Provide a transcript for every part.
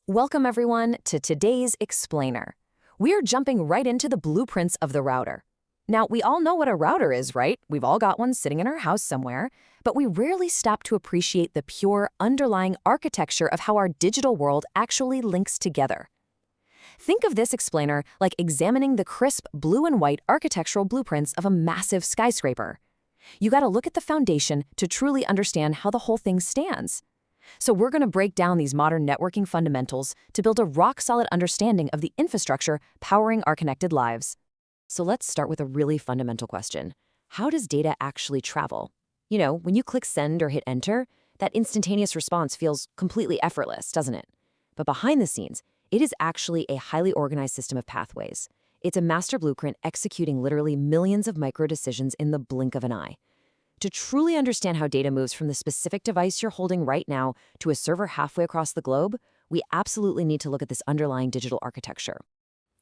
Welcome everyone to today's Explainer. We're jumping right into the blueprints of the router. Now, we all know what a router is, right? We've all got one sitting in our house somewhere, but we rarely stop to appreciate the pure underlying architecture of how our digital world actually links together. Think of this explainer like examining the crisp blue and white architectural blueprints of a massive skyscraper. You gotta look at the foundation to truly understand how the whole thing stands. So we're going to break down these modern networking fundamentals to build a rock-solid understanding of the infrastructure powering our connected lives. So let's start with a really fundamental question. How does data actually travel? You know, when you click send or hit enter, that instantaneous response feels completely effortless, doesn't it? But behind the scenes, it is actually a highly organized system of pathways. It's a master blueprint executing literally millions of micro-decisions in the blink of an eye. To truly understand how data moves from the specific device you're holding right now to a server halfway across the globe, we absolutely need to look at this underlying digital architecture.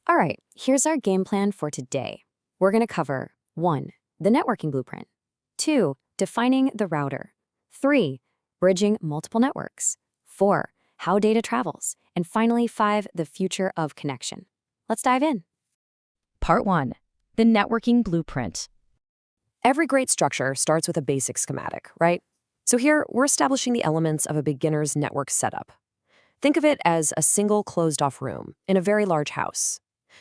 All right, here's our game plan for today. We're going to cover 1. The networking blueprint. 2. Defining the router. 3. Bridging multiple networks. 4. How data travels. And finally, 5. The future of connection. Let's dive in. Part 1. The networking blueprint. Every great structure starts with a basic schematic, right? So here, we're establishing the elements of a beginner's network setup. Think of it as a single closed-off room in a very large house.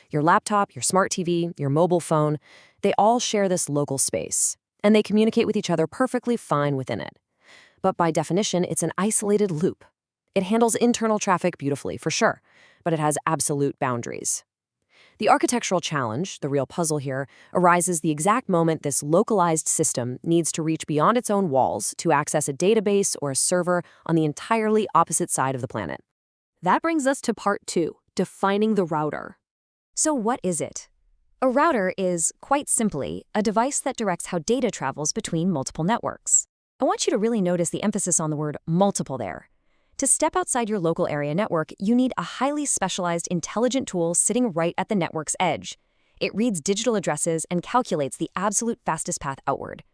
Your laptop, your smart TV, your mobile phone, they all share this local space, and they communicate with each other perfectly fine within it. But by definition, it's an isolated loop. It handles internal traffic beautifully, for sure, but it has absolute boundaries. The architectural challenge, the real puzzle here, arises the exact moment this localized system needs to reach beyond its own walls to access a database or a server on the entirely opposite side of the planet. That brings us to part 2, defining the router. So what is it? A router is, quite simply, a device that directs how data travels between multiple networks. I want you to really notice the emphasis on the word multiple there. To step outside your local area network, you need a highly specialized intelligent tool sitting right at the network's edge. It reads digital addresses and calculates the absolute fastest path outward.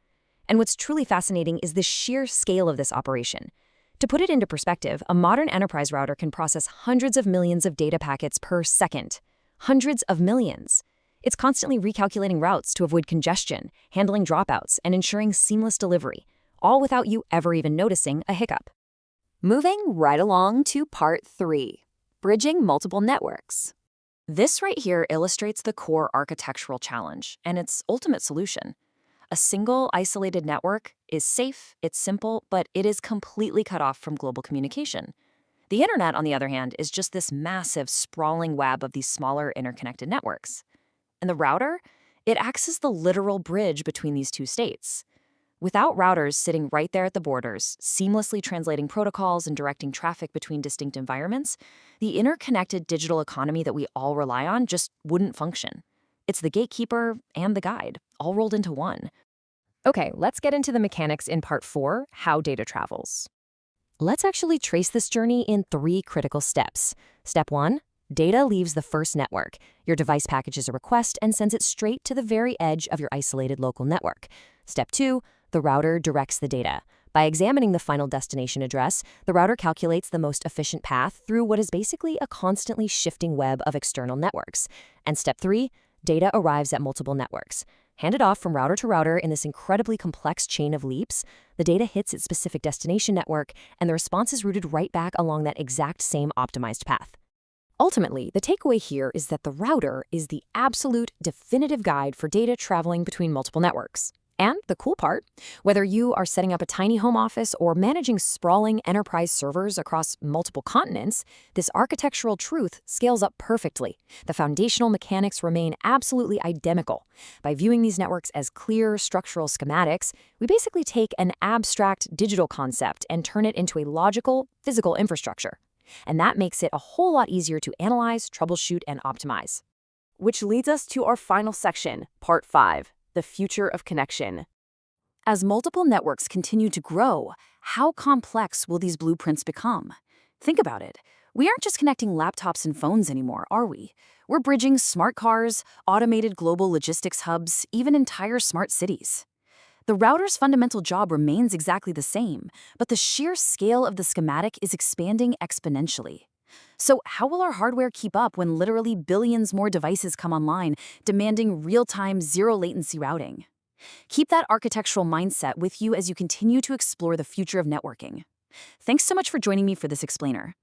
And what's truly fascinating is the sheer scale of this operation. To put it into perspective, a modern enterprise router can process hundreds of millions of data packets per second. Hundreds of millions. It's constantly recalculating routes to avoid congestion, handling dropouts, and ensuring seamless delivery, all without you ever even noticing a hiccup. Moving right along to part 3, bridging multiple networks. This right here illustrates the core architectural challenge and its ultimate solution. A single, isolated network is safe, it's simple, but it is completely cut off from global communication. The internet, on the other hand, is just this massive, sprawling web of these smaller, interconnected networks. And the router? It acts as the literal bridge between these two states. Without routers sitting right there at the borders, seamlessly translating protocols and directing traffic between distinct environments, the interconnected digital economy that we all rely on just wouldn't function. It's the gatekeeper and the guide, all rolled into one. Okay, let's get into the mechanics in part 4, how data travels. Let's actually trace this journey in 3 critical steps. Step 1, data leaves the first network. Your device packages a request and sends it straight to the very edge of your isolated local network. Step 2, the router directs the data. By examining the final destination address, the router calculates the most efficient path through what is basically a constantly shifting web of external networks. And step 3, data arrives at multiple networks. Handed off from router to router in this incredibly complex chain of leaps, the data hits its specific destination network, and the response is routed right back along that exact same optimized path. Ultimately, the takeaway here is that the router is the absolute definitive guide for data traveling between multiple networks. And the cool part, whether you are setting up a tiny home office or managing sprawling enterprise servers across multiple continents, this architectural truth scales up perfectly. The foundational mechanics remain absolutely identical. By viewing these networks as clear structural schematics, we basically take an abstract digital concept and turn it into a logical, physical infrastructure. And that makes it a whole lot easier to analyze, troubleshoot, and optimize. Which leads us to our final section, part 5. The future of connection. As multiple networks continue to grow, how complex will these blueprints become? Think about it. We aren't just connecting laptops and phones anymore, are we? We're bridging smart cars, automated global logistics hubs, even entire smart cities. The router's fundamental job remains exactly the same, but the sheer scale of the schematic is expanding exponentially. So, how will our hardware keep up when literally billions more devices come online, demanding real-time, zero-latency routing? Keep that architectural mindset with you as you continue to explore the future of networking. Thanks so much for joining me for this explainer.